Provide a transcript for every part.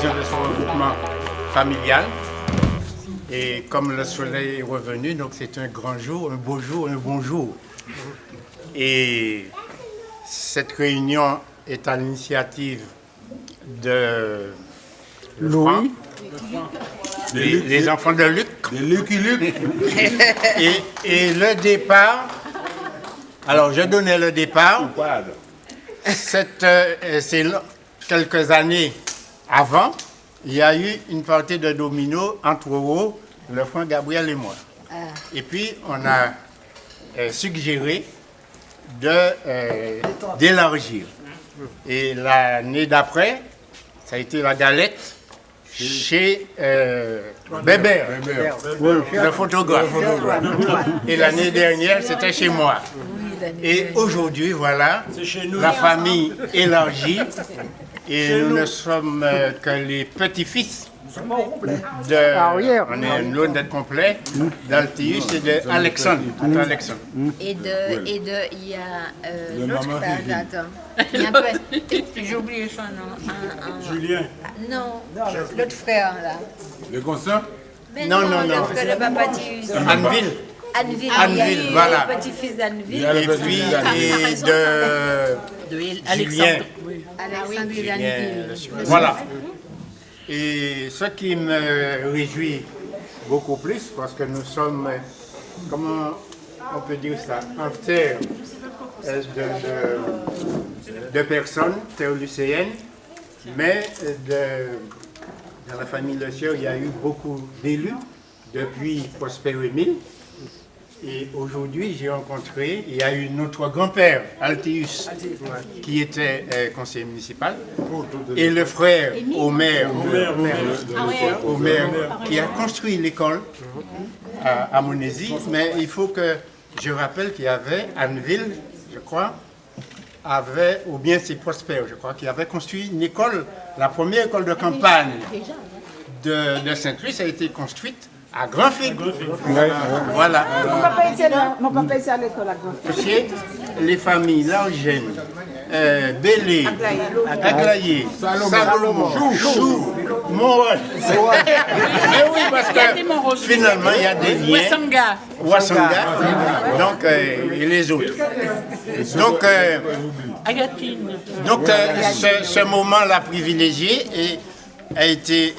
l'occasion de ce regroupement familial. Et comme le soleil est revenu, donc c'est un grand jour, un beau jour, un bon jour. Et cette réunion est à l'initiative de Louis, les enfants de Luc. Lucky Luke. Et le départ, alors je donnais le départ, c'est quelques années avant, il y a eu une partie de domino entre le frère Gabriel et moi. Et puis on a suggéré d'élargir. Et l'année d'après, ça a été la galette chez Bébert, le photographe. Et l'année dernière, c'était chez moi. Et aujourd'hui, voilà, la famille élargie. Et nous ne sommes que les petits-fils on est loin d'être complet, d'Altius et d'Alexandre. Et il y a l'autre frère, attends. J'ai oublié son nom. Julien. Non, l'autre frère là. Le Constant. Non. Le frère de Papatius. Anneville, voilà. Le petit-fils d'Anneville. Et puis, de Julien. Alexandre d'Anneville. Voilà. Et ce qui me réjouit beaucoup plus, parce que nous sommes, comment on peut dire ça, en terre de personnes, terre lycéennes, mais dans la famille Le Sieur, il y a eu beaucoup d'élus depuis Prosper Émile. Et aujourd'hui, j'ai rencontré, il y a eu notre grand-père, Altius, qui était conseiller municipal, et le frère Omer, qui a construit l'école à Monésy. Mais il faut que je rappelle qu'il y avait Anneville, je crois, ou bien c'est Prosper, je crois, qui avait construit une école, la première école de campagne de Saint-Louis a été construite à Grand-Fig. Voilà. Mon papa était à l'école à Grand-Fig. Les familles Largène, Bélé, Aglaïé, Salomon, Chou, Montrouge. Mais oui, parce que finalement, il y a des liens. Ouassanga. Donc, et les autres. Donc, ce moment-là privilégié a été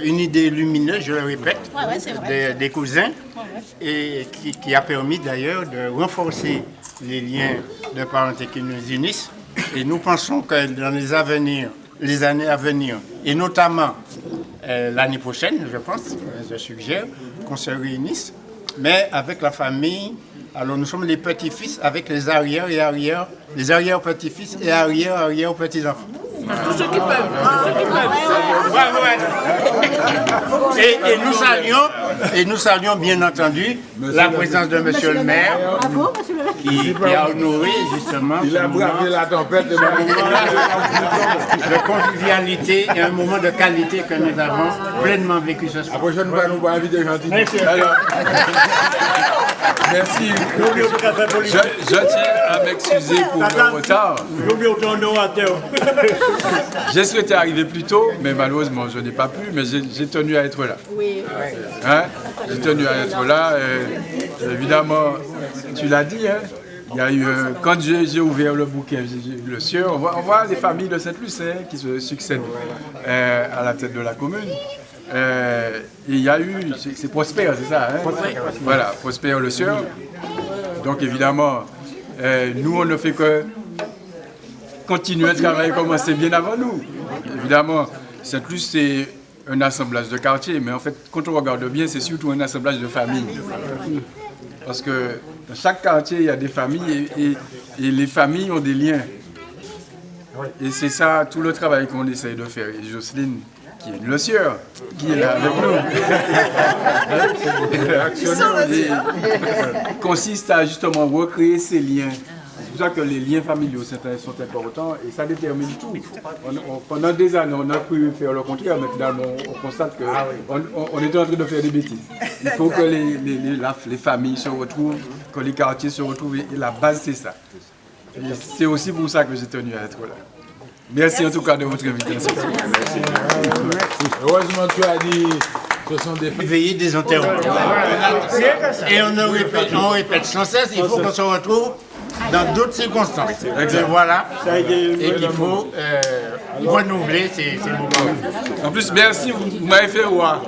une idée lumineuse, je le répète, des cousins, et qui a permis d'ailleurs de renforcer les liens de parenté qui nous unissent. Et nous pensons que dans les années à venir, et notamment l'année prochaine, je pense, je suggère qu'on se réunisse, mais avec la famille. Alors nous sommes les petits-fils avec les arrières et arrières, les arrière-petits-fils et arrière-petits-enfants. Tous ceux qui peuvent. Et nous saluons bien entendu la présence de Monsieur le maire qui a honoré justement Il a bravé la tempête de convivialité et un moment de qualité que nous avons pleinement vécu ce soir. La prochaine fois, nous allons inviter gentil. Merci. Je tiens à m'excuser pour le retard. J'ai souhaité arriver plus tôt, mais malheureusement, je n'ai pas pu, mais j'ai tenu à être là. Oui. Hein? J'ai tenu à être là. Évidemment, tu l'as dit, hein? Il y a eu, quand j'ai ouvert le bouquet, le Sieur, on voit les familles de Saint-Lucien qui se succèdent à la tête de la commune. Il y a eu, c'est Prosper, c'est ça, hein? Voilà, Prosper le Sieur. Donc évidemment, nous on ne fait que continuer à travailler comme c'est bien avant nous. Évidemment, Saint-Luc c'est un assemblage de quartiers, mais en fait, quand on regarde bien, c'est surtout un assemblage de familles. Parce que dans chaque quartier, il y a des familles et les familles ont des liens. Et c'est ça, tout le travail qu'on essaye de faire. Et Jocelyne, qui est le Sieur, qui est là avec nous, consiste à justement recréer ces liens. C'est pour ça que les liens familiaux sont importants et ça détermine tout. Pendant des années, on a pu faire le contraire, mais finalement, on constate qu'on était en train de faire des bêtises. Il faut que les familles se retrouvent, que les quartiers se retrouvent et la base, c'est ça. Et c'est aussi pour ça que j'ai tenu à être là. Merci en tout cas de votre invitation. Heureusement, tu as dit ce sont des Veiller des enterrements. Et on répète sans cesse, il faut qu'on se retrouve dans d'autres circonstances. Et voilà, et qu'il faut renouveler ces moments. En plus, merci, vous m'avez fait roi.